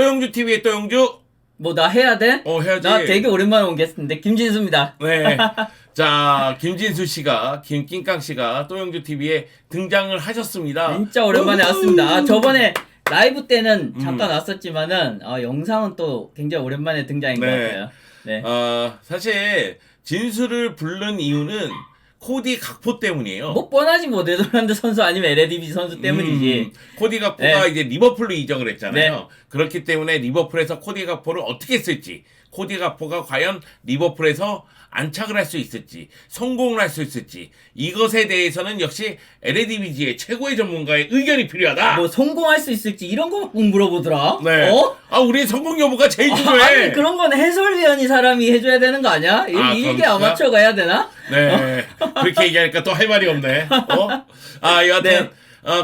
또영주 TV의 또영주. 뭐 나 해야 돼? 해야지. 나 되게 오랜만에 온 게스트인데 김진수입니다. 네. 자, 김진수 씨가, 김낑깡 씨가 또영주 TV에 등장을 하셨습니다. 진짜 오랜만에 왔습니다. 저번에 라이브 때는 잠깐 왔었지만은 영상은 또 굉장히 오랜만에 등장인 것 같아요. 네. 사실 진수를 부른 이유는 코디 각포 때문이에요. 뭐 뻔하지 뭐 네덜란드 선수 아니면 LADB 선수 때문이지. 코디 각포가 네. 이제 리버풀로 이적을 했잖아요. 네. 그렇기 때문에 리버풀에서 코디 각포를 어떻게 쓸지, 코디 각포가 과연 리버풀에서 안착을 할 수 있을지, 성공을 할 수 있을지, 이것에 대해서는 역시 LADBG의 최고의 전문가의 의견이 필요하다. 뭐 성공할 수 있을지 이런 거 꼭 물어보더라. 네. 우리 성공 여부가 제일 중요해. 아니 그런 건 해설위원이 사람이 해줘야 되는 거 아니야? 이게 아마추어가 해야 되나? 네. 그렇게 얘기하니까 또 할 말이 없네. 여하튼 네.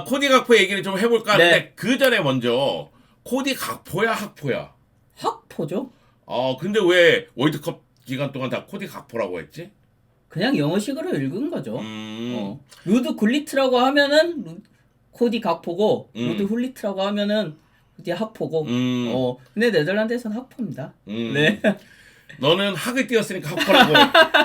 코디 각포 얘기를 좀 해볼까 하는데 네. 그 전에 먼저 코디 각포야 학포야? 학포죠? 근데 왜 월드컵 기간 동안 다 코디 각포라고 했지? 그냥 영어식으로 읽은 거죠. 루드 굴리트라고 하면은 코디 각포고 루드 훌리트라고 하면은 코디 학포고. 근데 네덜란드에서는 학포입니다. 네. 너는 학을 띄웠으니까 학포라고 해.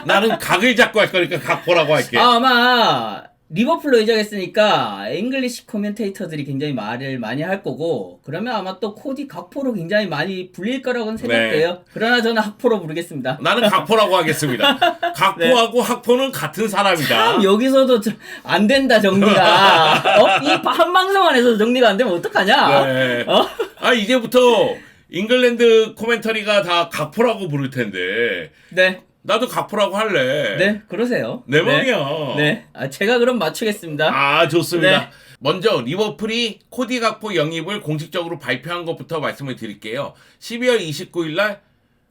나는 각을 잡고 할 거니까 각포라고 할게. 아마 리버풀로 이적했으니까 잉글리시 코멘테이터들이 굉장히 말을 많이 할 거고 그러면 아마 또 코디 각포로 굉장히 많이 불릴 거라고는 생각돼요. 네. 그러나 저는 학포로 부르겠습니다. 나는 각포라고 하겠습니다. 각포하고 학포는 같은 사람이다. 참 여기서도 안 된다 정리가. 이 한방송 안에서 정리가 안 되면 어떡하냐? 네. 이제부터 잉글랜드 코멘터리가 다 각포라고 부를 텐데. 네. 나도 각포라고 할래. 네, 그러세요. 내 맘이야. 네. 제가 그럼 맞추겠습니다. 좋습니다. 네. 먼저 리버풀이 코디 각포 영입을 공식적으로 발표한 것부터 말씀을 드릴게요. 12월 29일 날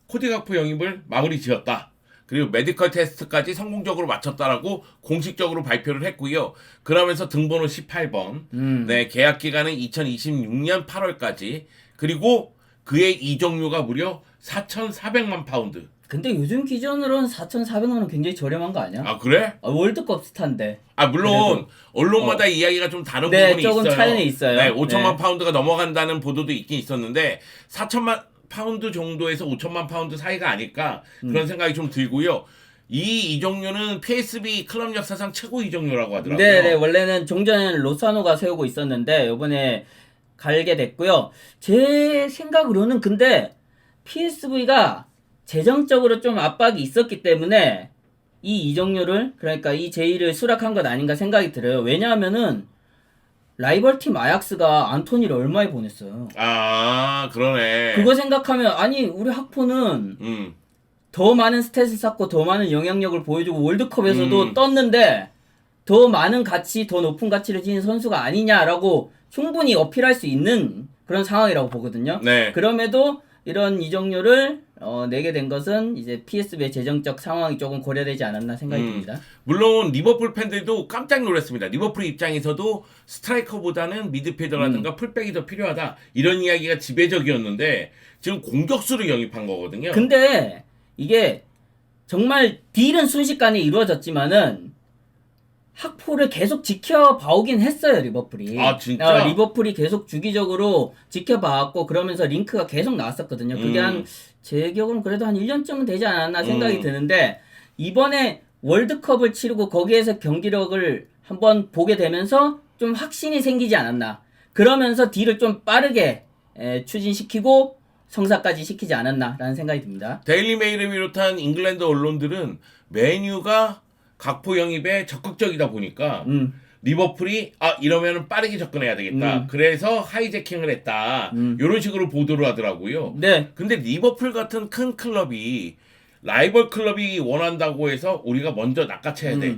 코디 각포 영입을 마무리 지었다. 그리고 메디컬 테스트까지 성공적으로 마쳤다라고 공식적으로 발표를 했고요. 그러면서 등번호 18번. 네, 계약 기간은 2026년 8월까지. 그리고 그의 이적료가 무려 4,400만 파운드. 근데 요즘 기준으로는 4,400만 원 굉장히 저렴한 거 아니야? 그래? 월드컵 스타인데. 물론 그래도. 언론마다 이야기가 좀 다른 네, 부분이 조금 있어요. 차이는 있어요. 네, 5천만 네. 파운드가 넘어간다는 보도도 있긴 있었는데 4천만 파운드 정도에서 5천만 파운드 사이가 아닐까 그런 생각이 좀 들고요. 이 이적료는 PSV 클럽 역사상 최고 이적료라고 하더라고요. 네, 원래는 종전에는 로사노가 세우고 있었는데 이번에 갈게 됐고요. 제 생각으로는 근데 PSV가 재정적으로 좀 압박이 있었기 때문에 이 이적료를 그러니까 이 제의를 수락한 것 아닌가 생각이 들어요. 왜냐하면은 라이벌 팀 아약스가 안토니를 얼마에 보냈어요. 그러네. 그거 생각하면 아니 우리 학포는 더 많은 스탯을 쌓고 더 많은 영향력을 보여주고 월드컵에서도 떴는데 더 많은 가치, 더 높은 가치를 지닌 선수가 아니냐라고 충분히 어필할 수 있는 그런 상황이라고 보거든요. 네. 그럼에도 이런 이적료를 내게 된 것은 이제 PSV의 재정적 상황이 조금 고려되지 않았나 생각이 듭니다. 물론 리버풀 팬들도 깜짝 놀랐습니다. 리버풀 입장에서도 스트라이커보다는 미드필더라든가 풀백이 더 필요하다. 이런 이야기가 지배적이었는데 지금 공격수를 영입한 거거든요. 근데 이게 정말 딜은 순식간에 이루어졌지만은 학포를 계속 지켜봐오긴 했어요, 리버풀이. 진짜? 리버풀이 계속 주기적으로 지켜봐왔고, 그러면서 링크가 계속 나왔었거든요. 그게 제 기억으로는 그래도 한 1년쯤은 되지 않았나 생각이 드는데, 이번에 월드컵을 치르고 거기에서 경기력을 한번 보게 되면서 좀 확신이 생기지 않았나. 그러면서 딜을 좀 빠르게 추진시키고, 성사까지 시키지 않았나라는 생각이 듭니다. 데일리 메일을 비롯한 잉글랜드 언론들은 메뉴가 각포 영입에 적극적이다 보니까 리버풀이 이러면 빠르게 접근해야 되겠다. 그래서 하이제킹을 했다. 이런 식으로 보도를 하더라고요. 네. 근데 리버풀 같은 큰 클럽이 라이벌 클럽이 원한다고 해서 우리가 먼저 낚아채야 돼.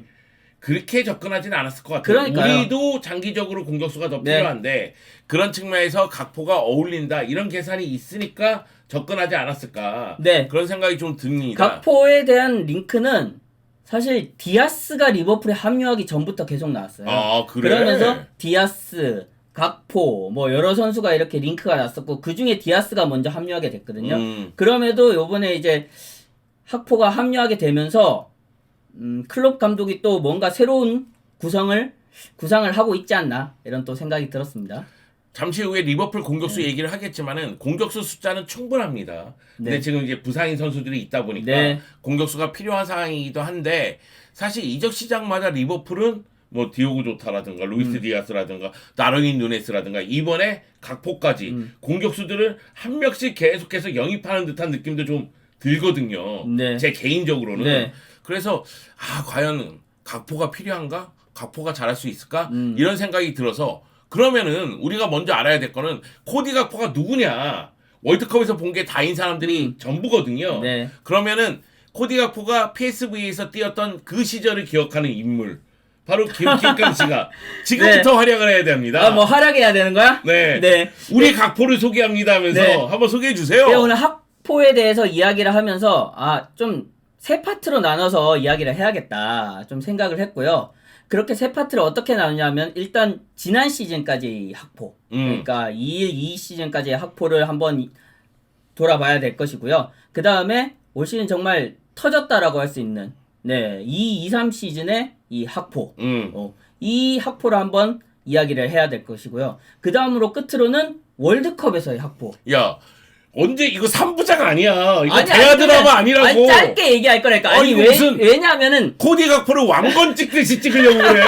그렇게 접근하지는 않았을 것 같아요. 그러니까요. 우리도 장기적으로 공격수가 더 네. 필요한데 그런 측면에서 각포가 어울린다. 이런 계산이 있으니까 접근하지 않았을까. 네. 그런 생각이 좀 듭니다. 각포에 대한 링크는 사실 디아스가 리버풀에 합류하기 전부터 계속 나왔어요. 그래? 그러면서 디아스, 각포 뭐 여러 선수가 이렇게 링크가 났었고 그중에 디아스가 먼저 합류하게 됐거든요. 그럼에도 요번에 이제 학포가 합류하게 되면서 클롭 감독이 또 뭔가 새로운 구상을 하고 있지 않나 이런 또 생각이 들었습니다. 잠시 후에 리버풀 공격수 네. 얘기를 하겠지만은 공격수 숫자는 충분합니다. 근데 네. 지금 이제 부상인 선수들이 있다 보니까 네. 공격수가 필요한 상황이기도 한데 사실 이적 시장마다 리버풀은 뭐 디오고 조타라든가 루이스 디아스라든가 다르윈 누네스라든가 이번에 각포까지 공격수들을 한 명씩 계속해서 영입하는 듯한 느낌도 좀 들거든요. 네. 제 개인적으로는. 네. 그래서 과연 각포가 필요한가? 각포가 잘할 수 있을까? 이런 생각이 들어서 그러면은 우리가 먼저 알아야 될 거는 코디 각포가 누구냐? 월드컵에서 본 게 다인 사람들이 전부거든요. 네. 그러면은 코디 각포가 PSV에서 뛰었던 그 시절을 기억하는 인물 바로 김kin강 씨가 지금부터 활약을 해야 됩니다. 뭐 활약해야 되는 거야? 네. 네. 우리 각포를 소개합니다 하면서 네. 한번 소개해 주세요. 네, 오늘 학포에 대해서 이야기를 하면서 좀 세 파트로 나눠서 이야기를 해야겠다 좀 생각을 했고요. 그렇게 세 파트를 어떻게 나누냐면 일단 지난 시즌까지 학포 그러니까 이 시즌까지의 학포를 한번 돌아봐야 될 것이고요. 그 다음에 올 시즌 정말 터졌다라고 할 수 있는 2-3 시즌의 이 학포 이 학포를 한번 이야기를 해야 될 것이고요. 그 다음으로 끝으로는 월드컵에서의 학포. 야 언제 이거 3부작 아니야. 이거 아니, 대화 드라마 아니라고. 아니 짧게 얘기할 거라니까. 아니 이거 무슨 왜냐면은 코디 각포를 왕건 찍듯이 찍으려고 그래.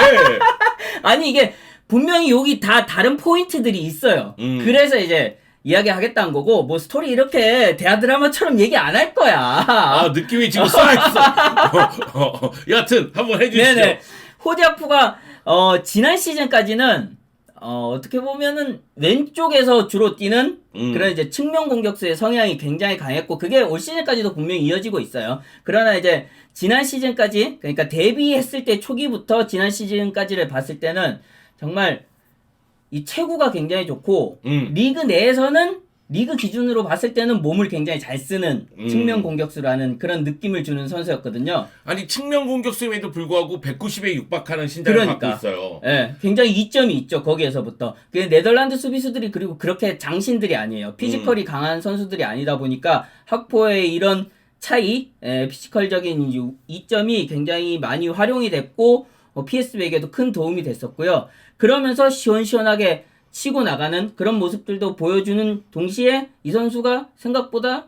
아니 이게 분명히 여기 다 다른 포인트들이 있어요. 그래서 이제 이야기하겠다는 거고 뭐 스토리 이렇게 대화 드라마처럼 얘기 안 할 거야. 느낌이 지금 쏴있어. 여하튼 한번 해주시죠. 네네. 호디아프가 지난 시즌까지는 어떻게 보면은 왼쪽에서 주로 뛰는 그런 이제 측면 공격수의 성향이 굉장히 강했고 그게 올 시즌까지도 분명히 이어지고 있어요. 그러나 이제 지난 시즌까지 그러니까 데뷔했을 때 초기부터 지난 시즌까지를 봤을 때는 정말 이 체구가 굉장히 좋고 리그 내에서는 리그 기준으로 봤을 때는 몸을 굉장히 잘 쓰는 측면 공격수라는 그런 느낌을 주는 선수였거든요. 아니 측면 공격수임에도 불구하고 190에 육박하는 신장을 갖고 있어요. 네, 굉장히 이점이 있죠. 거기에서부터. 그 네덜란드 수비수들이 그리고 그렇게 장신들이 아니에요. 피지컬이 강한 선수들이 아니다 보니까 학포의 이런 차이, 피지컬적인 이점이 굉장히 많이 활용이 됐고 PSV에게도 큰 도움이 됐었고요. 그러면서 시원시원하게 치고 나가는 그런 모습들도 보여주는 동시에 이 선수가 생각보다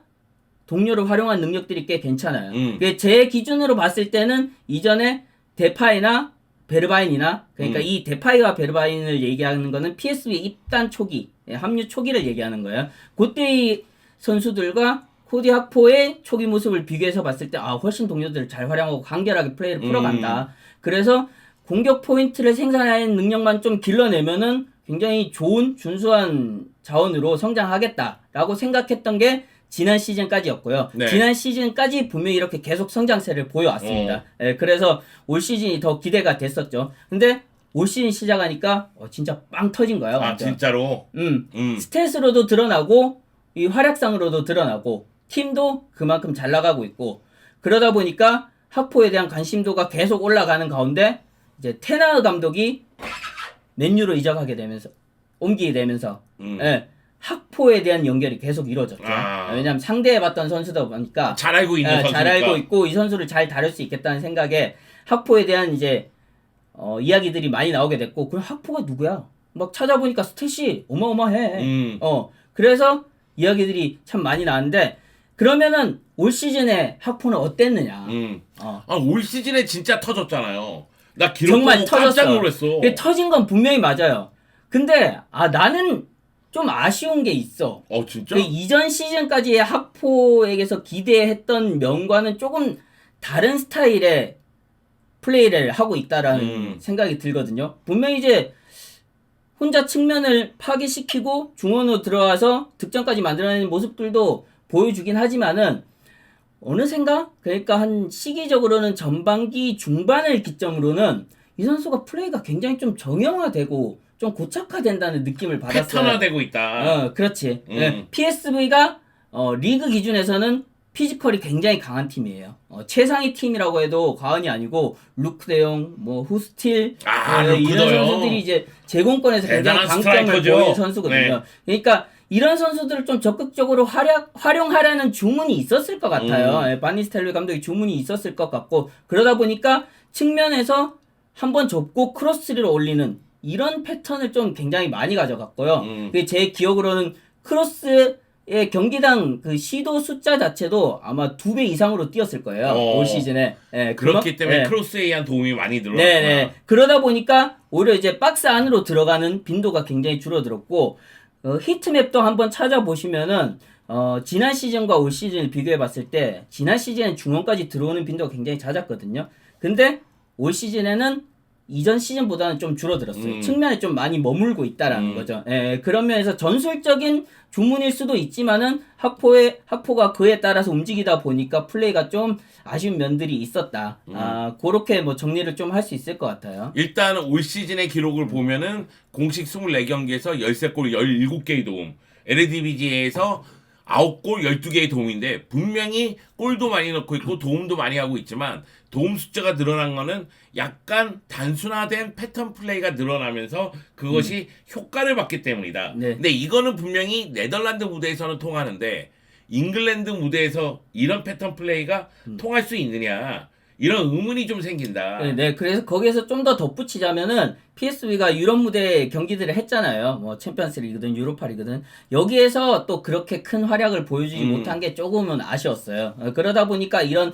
동료를 활용한 능력들이 꽤 괜찮아요. 제 기준으로 봤을 때는 이전에 데파이나 베르바인이나 그러니까 이 데파이와 베르바인을 얘기하는 거는 PSV 입단 초기, 합류 초기를 얘기하는 거예요. 그때의 선수들과 코디 학포의 초기 모습을 비교해서 봤을 때 훨씬 동료들을 잘 활용하고 간결하게 플레이를 풀어간다. 그래서 공격 포인트를 생산하는 능력만 좀 길러내면은 굉장히 좋은 준수한 자원으로 성장하겠다라고 생각했던 게 지난 시즌까지였고요. 네. 지난 시즌까지 분명히 이렇게 계속 성장세를 보여왔습니다. 그래서 올 시즌이 더 기대가 됐었죠. 근데 올 시즌 시작하니까 진짜 빵 터진 거예요. 완전. 진짜로? 스탯으로도 드러나고 이 활약상으로도 드러나고 팀도 그만큼 잘 나가고 있고 그러다 보니까 학포에 대한 관심도가 계속 올라가는 가운데 이제 테나흐 감독이 맨유로 이적하게 되면서 옮기게 되면서 학포에 대한 연결이 계속 이루어졌죠. 왜냐하면 상대해봤던 선수다 보니까 잘 알고 있는 선수니까. 잘 알고 있고 이 선수를 잘 다룰 수 있겠다는 생각에 학포에 대한 이제 이야기들이 많이 나오게 됐고 그럼 학포가 누구야? 막 찾아보니까 스탯이 어마어마해. 그래서 이야기들이 참 많이 나왔는데 그러면은 올 시즌에 학포는 어땠느냐? 올 시즌에 진짜 터졌잖아요. 나 기록 정말 보고 깜짝 터졌어. 놀랐어. 터진 건 분명히 맞아요. 근데 나는 좀 아쉬운 게 있어. 진짜? 이전 시즌까지의 학포에게서 기대했던 면과는 조금 다른 스타일의 플레이를 하고 있다라는 생각이 들거든요. 분명히 이제 혼자 측면을 파괴시키고 중원으로 들어와서 득점까지 만들어내는 모습들도 보여주긴 하지만은 어느샌가 그러니까 한 시기적으로는 전반기 중반을 기점으로는 이 선수가 플레이가 굉장히 좀 정형화되고 좀 고착화된다는 느낌을 받았어요. 패턴화되고 있다. 그렇지. PSV가 리그 기준에서는 피지컬이 굉장히 강한 팀이에요. 최상위 팀이라고 해도 과언이 아니고 루크 데용, 뭐 후스틸 이런 선수들이 이제 제공권에서 굉장히 강점을 보이는 선수거든요. 그러니까 이런 선수들을 좀 적극적으로 활용하려는 주문이 있었을 것 같아요. 바니스텔로이 감독이 주문이 있었을 것 같고 그러다 보니까 측면에서 한번 접고 크로스를 올리는 이런 패턴을 좀 굉장히 많이 가져갔고요. 제 기억으로는 크로스의 경기당 그 시도 숫자 자체도 아마 2배 이상으로 뛰었을 거예요. 올 시즌에. 예, 그렇기 때문에 예. 크로스에 의한 도움이 많이 늘어났구나. 네네. 그러다 보니까 오히려 이제 박스 안으로 들어가는 빈도가 굉장히 줄어들었고, 히트맵도 한번 찾아보시면은, 지난 시즌과 올 시즌을 비교해 봤을 때, 지난 시즌엔 중원까지 들어오는 빈도가 굉장히 잦았거든요. 근데 올 시즌에는 이전 시즌보다는 좀 줄어들었어요. 측면에 좀 많이 머물고 있다라는 거죠. 예, 그런 면에서 전술적인 주문일 수도 있지만은 학포가 그에 따라서 움직이다 보니까 플레이가 좀 아쉬운 면들이 있었다. 그렇게 뭐 정리를 좀 할 수 있을 것 같아요. 일단 올 시즌의 기록을 보면은 공식 24경기에서 13골 17개의 도움, LADBJ에서 9골 12개의 도움인데 분명히 골도 많이 넣고 있고 도움도 많이 하고 있지만 도움 숫자가 늘어난 거는 약간 단순화된 패턴 플레이가 늘어나면서 그것이 효과를 받기 때문이다. 네. 근데 이거는 분명히 네덜란드 무대에서는 통하는데 잉글랜드 무대에서 이런 패턴 플레이가 통할 수 있느냐 이런 의문이 좀 생긴다. 네, 그래서 거기에서 좀 더 덧붙이자면은 PSV가 유럽 무대 경기들을 했잖아요. 뭐 챔피언스 리그든 유로파 리그든 여기에서 또 그렇게 큰 활약을 보여주지 못한 게 조금은 아쉬웠어요. 그러다 보니까 이런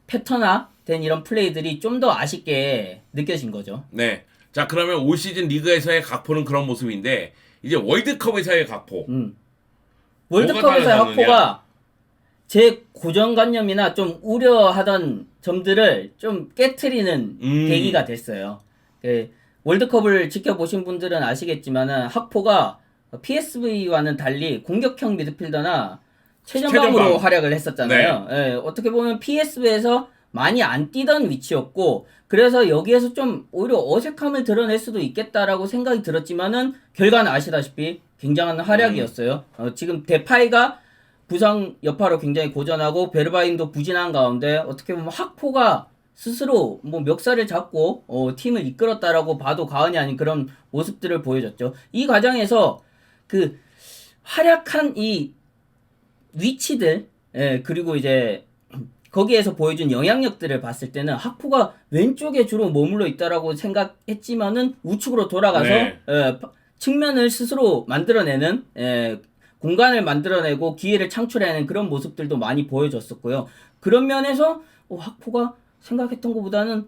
패턴화된 이런 플레이들이 좀 더 아쉽게 느껴진 거죠. 네. 자, 그러면 올 시즌 리그에서의 각포는 그런 모습인데 이제 월드컵에서의 각포. 월드컵에서 뭐가 학포가 제 고정관념이나 좀 우려하던 점들을 좀 깨트리는 계기가 됐어요. 월드컵을 지켜보신 분들은 아시겠지만은 학포가 PSV와는 달리 공격형 미드필더나 최전방으로 최전방. 활약을 했었잖아요. 예, 어떻게 보면 PSV에서 많이 안 뛰던 위치였고 그래서 여기에서 좀 오히려 어색함을 드러낼 수도 있겠다라고 생각이 들었지만은 결과는 아시다시피 굉장한 활약이었어요. 지금 데파이가 부상 여파로 굉장히 고전하고 베르바인도 부진한 가운데 어떻게 보면 학포가 스스로 뭐 멱살을 잡고 팀을 이끌었다라고 봐도 과언이 아닌 그런 모습들을 보여줬죠. 이 과정에서 그 활약한 이 위치들 그리고 이제 거기에서 보여준 영향력들을 봤을 때는 학포가 왼쪽에 주로 머물러 있다라고 생각했지만은 우측으로 돌아가서 네. 측면을 스스로 만들어내는 공간을 만들어내고 기회를 창출해내는 그런 모습들도 많이 보여줬었고요. 그런 면에서 학포가 생각했던 것보다는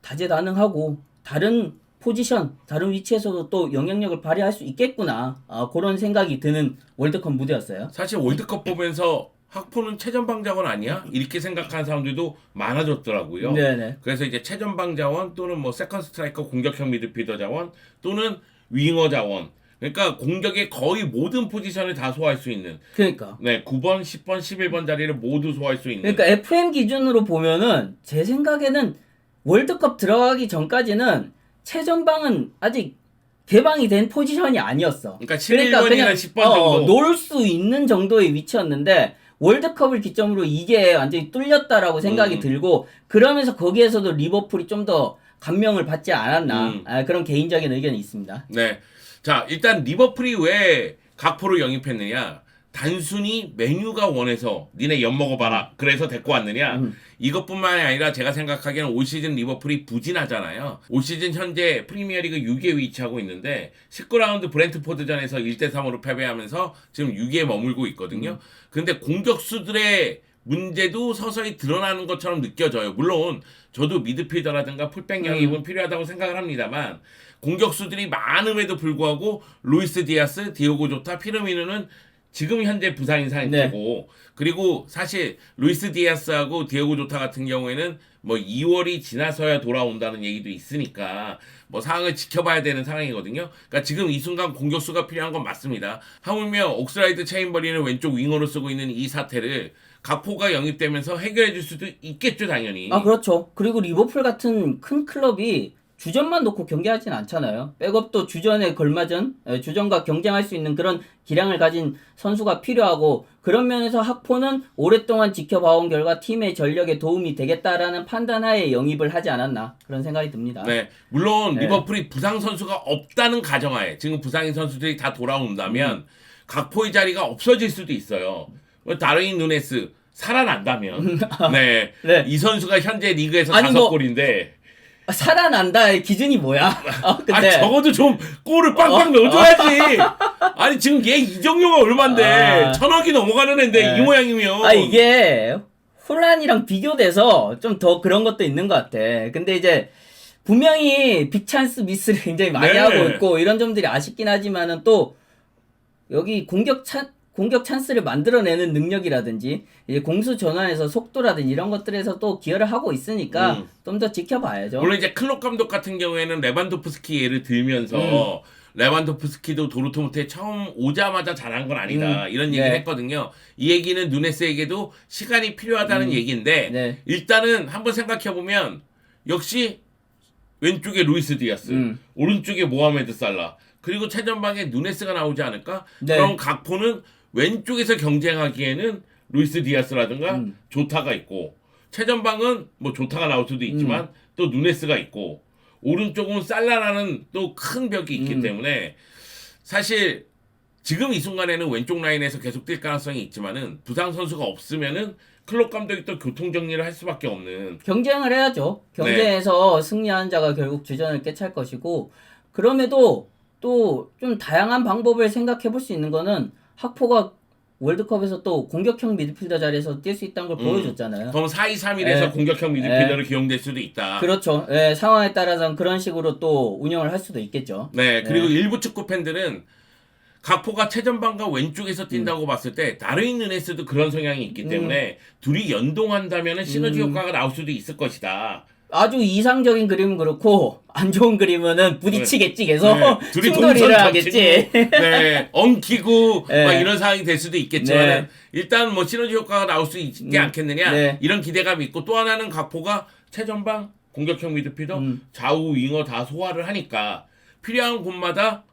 다재다능하고 다른 포지션, 다른 위치에서도 또 영향력을 발휘할 수 있겠구나. 그런 생각이 드는 월드컵 무대였어요. 사실 월드컵 보면서 학포는 최전방 자원 아니야? 이렇게 생각하는 사람들도 많아졌더라고요. 네네. 그래서 이제 최전방 자원 또는 뭐 세컨 스트라이커 공격형 미드필더 자원 또는 윙어 자원. 그러니까 공격의 거의 모든 포지션을 다 소화할 수 있는. 그러니까. 네, 9번, 10번, 11번 자리를 모두 소화할 수 있는. 그러니까 FM 기준으로 보면은 제 생각에는 월드컵 들어가기 전까지는 최전방은 아직 개방이 된 포지션이 아니었어. 그러니까 11번이나 10번 정도. 놓을 수 있는 정도의 위치였는데 월드컵을 기점으로 이게 완전히 뚫렸다라고 생각이 들고 그러면서 거기에서도 리버풀이 좀 더 감명을 받지 않았나 그런 개인적인 의견이 있습니다. 네. 자, 일단 리버풀이 왜 각포로 영입했느냐? 단순히 메뉴가 원해서 니네 엿 먹어봐라. 그래서 데리고 왔느냐? 이것뿐만이 아니라 제가 생각하기에는 올 시즌 리버풀이 부진하잖아요. 올 시즌 현재 프리미어리그 6위에 위치하고 있는데 19라운드 브렌트포드전에서 1대3으로 패배하면서 지금 6위에 머물고 있거든요. 근데 공격수들의 문제도 서서히 드러나는 것처럼 느껴져요. 물론 저도 미드필더라든가 풀백 영입은 필요하다고 생각을 합니다만 공격수들이 많음에도 불구하고 루이스 디아스, 디오고 조타, 피르미누는 지금 현재 부상인 상태고 그리고 사실 루이스 디아스하고 디오고 조타 같은 경우에는 뭐 2월이 지나서야 돌아온다는 얘기도 있으니까 뭐 상황을 지켜봐야 되는 상황이거든요. 그러니까 지금 이 순간 공격수가 필요한 건 맞습니다. 하물며 옥스라이드 체인버리는 왼쪽 윙어로 쓰고 있는 이 사태를 각포가 영입되면서 해결해 줄 수도 있겠죠, 당연히. 그렇죠. 그리고 리버풀 같은 큰 클럽이 주전만 놓고 경기하진 않잖아요. 백업도 주전에 걸맞은 주전과 경쟁할 수 있는 그런 기량을 가진 선수가 필요하고 그런 면에서 학포는 오랫동안 지켜봐온 결과 팀의 전력에 도움이 되겠다라는 판단하에 영입을 하지 않았나 그런 생각이 듭니다. 네, 물론 리버풀이 부상 선수가 없다는 가정하에 지금 부상인 선수들이 다 돌아온다면 각포의 자리가 없어질 수도 있어요. 다르인 누네스 살아난다면 네, 이 선수가 현재 리그에서 5골인데 살아난다의 기준이 뭐야? 근데 아니 적어도 좀 골을 빵빵 넣어줘야지. 아니 지금 얘 이정료가 얼만데 1,000억이 넘어가는 애인데 이 모양이면. 이게 혼란이랑 비교돼서 좀 더 그런 것도 있는 것 같아. 근데 이제 분명히 빅찬스 미스를 굉장히 많이 네. 하고 있고 이런 점들이 아쉽긴 하지만은 또 여기 공격 찬스를 만들어내는 능력이라든지 이제 공수 전환에서 속도라든지 이런 것들에서 또 기여를 하고 있으니까 좀 더 지켜봐야죠. 물론 이제 클롭 감독 같은 경우에는 레반도프스키 예를 들면서 레반도프스키도 도르트문트에 처음 오자마자 잘한 건 아니다 이런 얘기를 네. 했거든요. 이 얘기는 누네스에게도 시간이 필요하다는 얘기인데 네. 일단은 한번 생각해보면 역시 왼쪽에 루이스 디아스 오른쪽에 모하메드 살라 그리고 최전방에 누네스가 나오지 않을까? 네. 그럼 각포는 왼쪽에서 경쟁하기에는 루이스 디아스라든가 조타가 있고 최전방은 뭐 조타가 나올 수도 있지만 또 누네스가 있고 오른쪽은 살라라는 또 큰 벽이 있기 때문에 사실 지금 이 순간에는 왼쪽 라인에서 계속 뛸 가능성이 있지만은 부상 선수가 없으면은 클롭 감독이 또 교통 정리를 할 수밖에 없는. 경쟁을 해야죠. 경쟁에서 승리한 자가 결국 주전을 꿰찰 것이고 그럼에도 또 좀 다양한 방법을 생각해 볼 수 있는 거는 학포가 월드컵에서 또 공격형 미드필더 자리에서 뛸 수 있다는 걸 보여줬잖아요. 그럼 4-2-3-1에서 네. 공격형 미드필더로 기용될 수도 있다. 그렇죠. 예, 상황에 따라서는 그런 식으로 또 운영을 할 수도 있겠죠. 네, 그리고 일부 축구 팬들은 각포가 최전방과 왼쪽에서 뛴다고 봤을 때 다르인 누네스도 그런 성향이 있기 때문에 둘이 연동한다면 시너지 효과가 나올 수도 있을 것이다. 아주 이상적인 그림은 그렇고 안 좋은 그림은 부딪히겠지 계속 둘이 충돌을 동선 하겠지. 겹치고, 네, 엉키고 네. 막 이런 상황이 될 수도 있겠지만 네. 일단 뭐 시너지 효과가 나올 수 있지 않겠느냐 네. 이런 기대감이 있고 또 하나는 각포가 최전방 공격형 미드필더 좌우 윙어 다 소화를 하니까 필요한 곳마다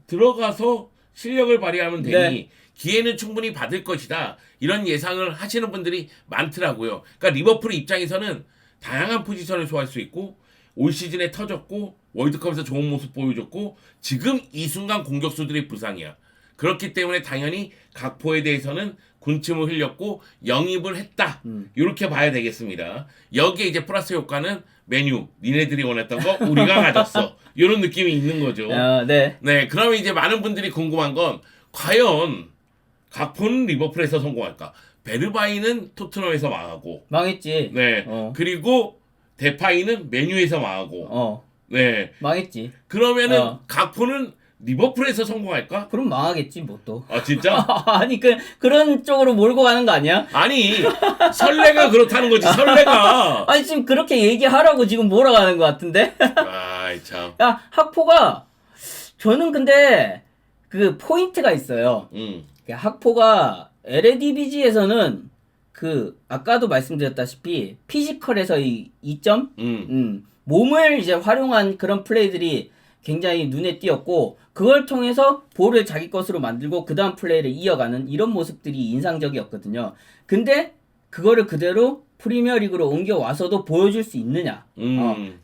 들어가서 실력을 발휘하면 되니 네. 기회는 충분히 받을 것이다 이런 예상을 하시는 분들이 많더라고요. 그러니까 리버풀 입장에서는 다양한 포지션을 소화할 수 있고 올 시즌에 터졌고 월드컵에서 좋은 모습 보여줬고 지금 이 순간 공격수들이 부상이야. 그렇기 때문에 당연히 각포에 대해서는 군침을 흘렸고 영입을 했다. 이렇게 봐야 되겠습니다. 여기에 이제 플러스 효과는 메뉴 니네들이 원했던 거 우리가 가졌어. 이런 느낌이 있는 거죠. 네. 네, 그러면 이제 많은 분들이 궁금한 건 과연 각포는 리버풀에서 성공할까? 베르바이는 토트넘에서 망하고 망했지. 네. 그리고 데파이는 메뉴에서 망하고. 네. 망했지. 그러면은 각포는 리버풀에서 성공할까? 그럼 망하겠지 뭐 또. 아 진짜? 아니 그런 쪽으로 몰고 가는 거 아니야? 아니 설레가 그렇다는 거지. 설레가. 아니 지금 그렇게 얘기하라고 지금 몰아가는 것 같은데? 아이 참. 야 학포가 저는 근데 그 포인트가 있어요. 학포가 LADBG에서는 그 아까도 말씀드렸다시피 피지컬에서 이 2점 몸을 이제 활용한 그런 플레이들이 굉장히 눈에 띄었고 그걸 통해서 볼을 자기 것으로 만들고 그 다음 플레이를 이어가는 이런 모습들이 인상적이었거든요. 근데 그거를 그대로 프리미어리그로 옮겨와서도 보여줄 수 있느냐.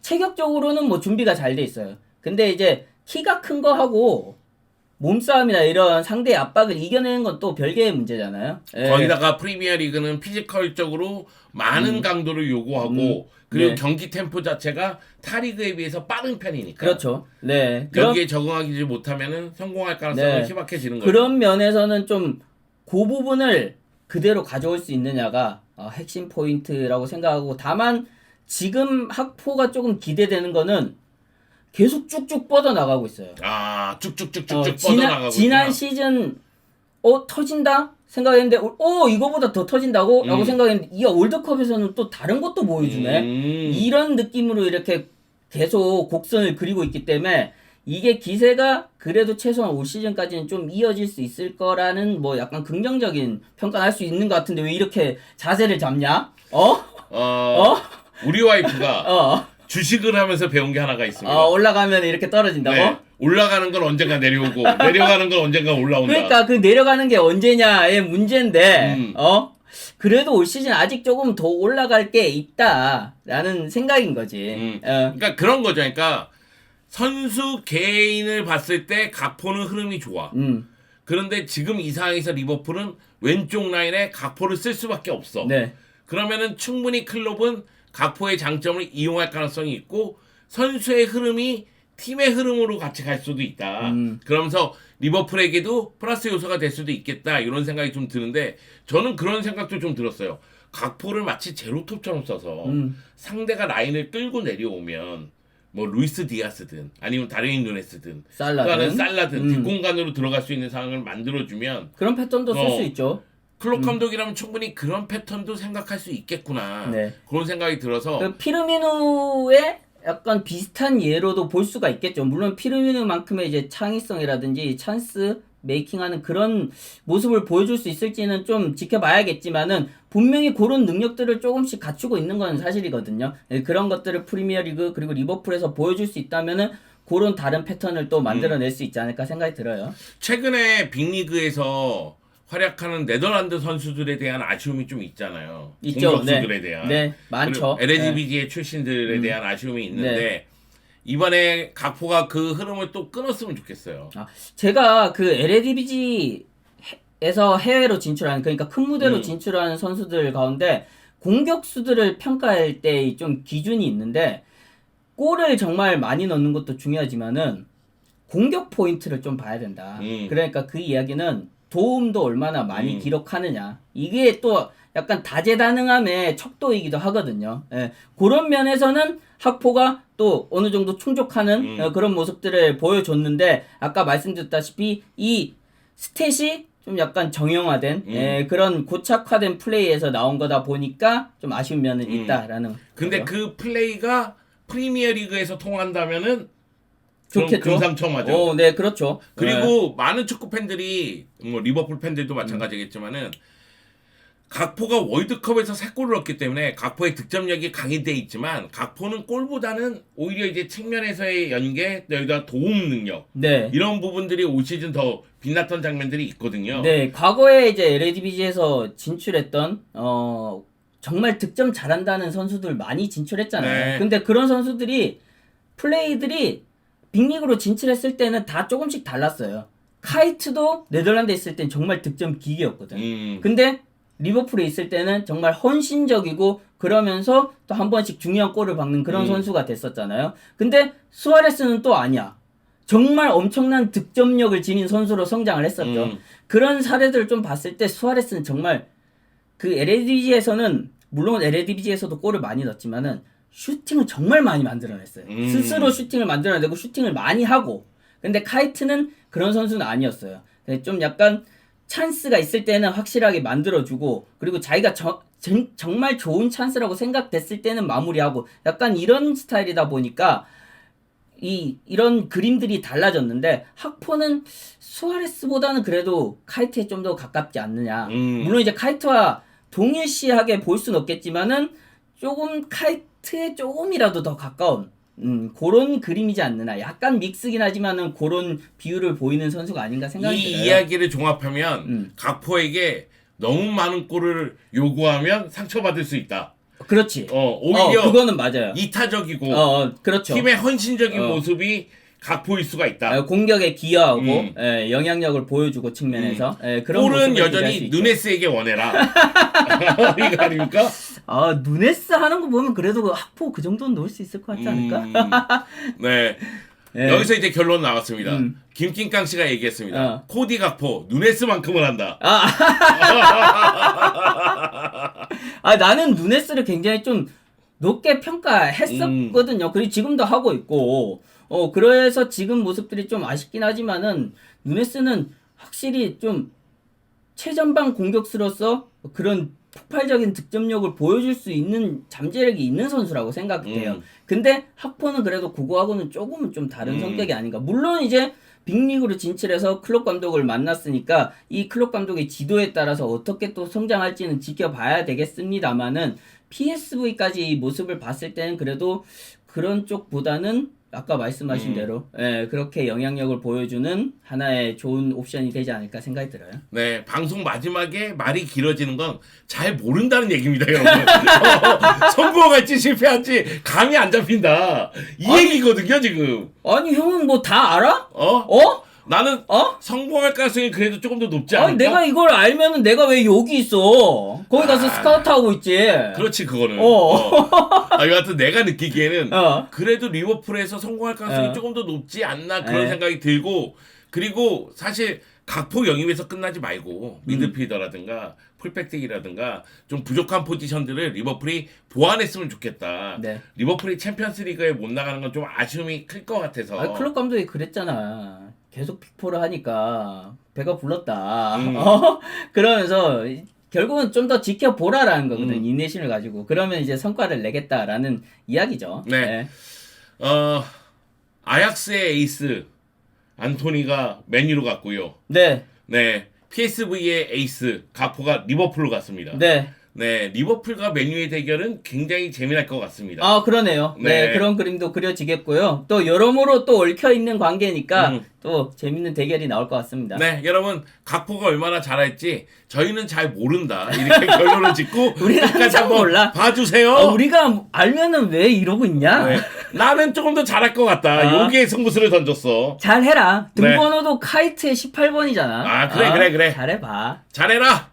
체격적으로는 뭐 준비가 잘 돼 있어요. 근데 이제 키가 큰 거 하고 몸싸움이나 이런 상대의 압박을 이겨내는 건 또 별개의 문제잖아요. 예. 거기다가 프리미어리그는 피지컬적으로 많은 강도를 요구하고 그리고 네. 경기 템포 자체가 타리그에 비해서 빠른 편이니까. 그렇죠. 네. 여기에 적응하지 못하면은 성공할 가능성은 네. 희박해지는 거죠. 그런 면에서는 좀 그 부분을 그대로 가져올 수 있느냐가 핵심 포인트라고 생각하고 다만 지금 학포가 조금 기대되는 거는 계속 쭉쭉 뻗어나가고 있어요. 아, 쭉쭉쭉쭉쭉 뻗어나가고 지난 있구나. 시즌 터진다 생각했는데 이거보다 더 터진다고 라고 생각했는데 이 월드컵에서는 또 다른 것도 보여주네. 이런 느낌으로 이렇게 계속 곡선을 그리고 있기 때문에 이게 기세가 그래도 최소한 올 시즌까지는 좀 이어질 수 있을 거라는 뭐 약간 긍정적인 평가를 할 수 있는 것 같은데 왜 이렇게 자세를 잡냐? 우리 와이프가 주식을 하면서 배운 게 하나가 있습니다. 올라가면 이렇게 떨어진다고? 네. 올라가는 건 언젠가 내려오고 내려가는 건 언젠가 올라온다. 그러니까 그 내려가는 게 언제냐의 문제인데 그래도 올 시즌 아직 조금 더 올라갈 게 있다라는 생각인 거지. 그러니까 그런 거죠. 그러니까 선수 개인을 봤을 때 각포는 흐름이 좋아. 그런데 지금 이 상황에서 리버풀은 왼쪽 라인에 각포를 쓸 수밖에 없어. 네. 그러면은 충분히 클럽은 각포의 장점을 이용할 가능성이 있고 선수의 흐름이 팀의 흐름으로 같이 갈 수도 있다. 그러면서 리버풀에게도 플러스 요소가 될 수도 있겠다. 이런 생각이 좀 드는데 저는 그런 생각도 좀 들었어요. 각포를 마치 제로톱처럼 써서 상대가 라인을 끌고 내려오면 뭐 루이스 디아스든 아니면 다르인 누네스든 살라든 뒷공간으로 들어갈 수 있는 상황을 만들어주면 그런 패턴도 쓸 수 있죠. 클롭 감독이라면 충분히 그런 패턴도 생각할 수 있겠구나. 네. 그런 생각이 들어서 그 피르미누의 약간 비슷한 예로도 볼 수가 있겠죠. 물론 피르미누만큼의 이제 창의성이라든지 찬스 메이킹하는 그런 모습을 보여줄 수 있을지는 좀 지켜봐야겠지만은 분명히 그런 능력들을 조금씩 갖추고 있는 건 사실이거든요. 예, 그런 것들을 프리미어리그 그리고 리버풀에서 보여줄 수 있다면은 그런 다른 패턴을 또 만들어낼 수 있지 않을까 생각이 들어요. 최근에 빅리그에서 활약하는 네덜란드 선수들에 대한 아쉬움이 좀 있잖아요. 있죠. 공격수들에 대한. 네, 많죠. LGBG의 출신들에 대한 아쉬움이 있는데 이번에 각포가 그 흐름을 또 끊었으면 좋겠어요. 제가 그 LADBG에서 해외로 진출하는 그러니까 큰 무대로 진출하는 선수들 가운데 공격수들을 평가할 때 좀 기준이 있는데 골을 정말 많이 넣는 것도 중요하지만은 공격 포인트를 좀 봐야 된다. 그러니까 그 이야기는 도움도 얼마나 많이 기록하느냐. 이게 또 약간 다재다능함의 척도이기도 하거든요. 예, 그런 면에서는 학포가 또 어느 정도 충족하는 그런 모습들을 보여줬는데 아까 말씀드렸다시피 이 스탯이 좀 약간 정형화된 그런 고착화된 플레이에서 나온 거다 보니까 좀 아쉬운 면은 있다라는. 근데 그 플레이가 프리미어리그에서 통한다면은 좋겠죠. 금상첨화죠. 네, 그렇죠. 그리고 많은 축구 팬들이 뭐 리버풀 팬들도 마찬가지겠지만은 각포가 월드컵에서 3골을 넣었기 때문에 각포의 득점력이 강해돼 있지만 각포는 골보다는 오히려 이제 측면에서의 연계, 여기다 도움 능력 이런 부분들이 올 시즌 더 빛났던 장면들이 있거든요. 네, 과거에 이제 LADBG에서 진출했던 정말 득점 잘한다는 선수들 많이 진출했잖아요. 네. 근데 그런 선수들이 플레이들이 빅리그로 진출했을 때는 다 조금씩 달랐어요. 카이트도 네덜란드에 있을 땐 정말 득점 기계였거든. 근데 리버풀에 있을 때는 정말 헌신적이고 그러면서 또 한 번씩 중요한 골을 박는 그런 선수가 됐었잖아요. 근데 수아레스는 또 아니야. 정말 엄청난 득점력을 지닌 선수로 성장을 했었죠. 그런 사례들을 좀 봤을 때 수아레스는 정말 그 LADBG에서는 물론 LADBG에서도 골을 많이 넣었지만은 슈팅을 정말 많이 만들어냈어요. 스스로 슈팅을 만들어내고 슈팅을 많이 하고. 근데 카이트는 그런 선수는 아니었어요. 좀 약간 찬스가 있을 때는 확실하게 만들어주고 그리고 자기가 정말 좋은 찬스라고 생각됐을 때는 마무리하고 약간 이런 스타일이다 보니까 이런 그림들이 달라졌는데 학포는 수아레스보다는 그래도 카이트에 좀 더 가깝지 않느냐. 물론 이제 카이트와 동일시하게 볼 수는 없겠지만은 조금 카이트에 조금이라도 더 가까운 그런 그림이지 않느냐. 약간 믹스긴 하지만은 그런 비율을 보이는 선수가 아닌가 생각이 이 들어요. 이야기를 종합하면 각포에게 너무 많은 골을 요구하면 상처받을 수 있다. 그렇지. 오히려 그거는 맞아요. 이타적이고 그렇죠. 팀의 헌신적인 모습이 각포일 수가 있다. 공격에 기여하고 영향력을 보여주고 측면에서 그런 골은 모습을 여전히 누네스에게 원해라. 이거 아닙니까? 누네스 하는 거 보면 그래도 학포 그 정도는 넣을 수 있을 것 같지 않을까? 네. 여기서 이제 결론 나왔습니다. 김金강 씨가 얘기했습니다. 코디 각포 누네스만큼은 한다. 나는 누네스를 굉장히 좀 높게 평가했었거든요. 그리고 지금도 하고 있고 그래서 지금 모습들이 좀 아쉽긴 하지만은 누네스는 확실히 좀 최전방 공격수로서 그런 폭발적인 득점력을 보여줄 수 있는 잠재력이 있는 선수라고 생각돼요. 근데 학포는 그래도 그거하고는 조금은 좀 다른 성격이 아닌가. 물론 이제 빅리그로 진출해서 클롭 감독을 만났으니까 이 클롭 감독의 지도에 따라서 어떻게 또 성장할지는 지켜봐야 되겠습니다만은 PSV까지 모습을 봤을 때는 그래도 그런 쪽보다는 아까 말씀하신 대로 그렇게 영향력을 보여주는 하나의 좋은 옵션이 되지 않을까 생각이 들어요. 네, 방송 마지막에 말이 길어지는 건 잘 모른다는 얘기입니다, 여러분. 성공할지 실패할지 감이 안 잡힌다. 이 얘기거든요, 지금. 아니 형은 뭐 다 알아? 나는 어? 성공할 가능성이 그래도 조금 더 높지 않을까? 아니 내가 이걸 알면은 내가 왜 여기 있어? 거기 가서 스카우트 하고 있지. 그렇지 그거는. 어. 여하튼 내가 느끼기에는 어. 그래도 리버풀에서 성공할 가능성이 어. 조금 더 높지 않나 그런 네. 생각이 들고 그리고 사실 각포 영입에서 끝나지 말고 미드필더라든가 풀백택이라든가 좀 부족한 포지션들을 리버풀이 보완했으면 좋겠다. 네. 리버풀이 챔피언스리그에 못 나가는 건 좀 아쉬움이 클 것 같아서. 아, 클럽 감독이 그랬잖아. 계속 픽포를 하니까 배가 불렀다. 음. 그러면서 결국은 좀 더 지켜보라라는 거거든. 음. 인내심을 가지고. 그러면 이제 성과를 내겠다라는 이야기죠. 네. 아약스의 에이스 안토니가 맨유로 갔고요. 네. 네. PSV의 에이스 가포가 리버풀로 갔습니다. 네. 네, 리버풀과 맨유의 대결은 굉장히 재미날 것 같습니다. 아, 그러네요. 네. 네. 그런 그림도 그려지겠고요. 또 여러모로 또 얽혀있는 관계니까 음. 또 재밌는 대결이 나올 것 같습니다. 네, 여러분 각포가 얼마나 잘할지 저희는 잘 모른다 이렇게 결론을 짓고 우리는 끝까지 항상 한번 몰라. 봐주세요. 우리가 알면은 왜 이러고 있냐? 네, 나는 조금 더 잘할 것 같다. 아. 여기에 승부수를 던졌어. 잘해라. 네. 등번호도 카이트의 18번이잖아. 아, 그래. 잘해봐. 잘해라.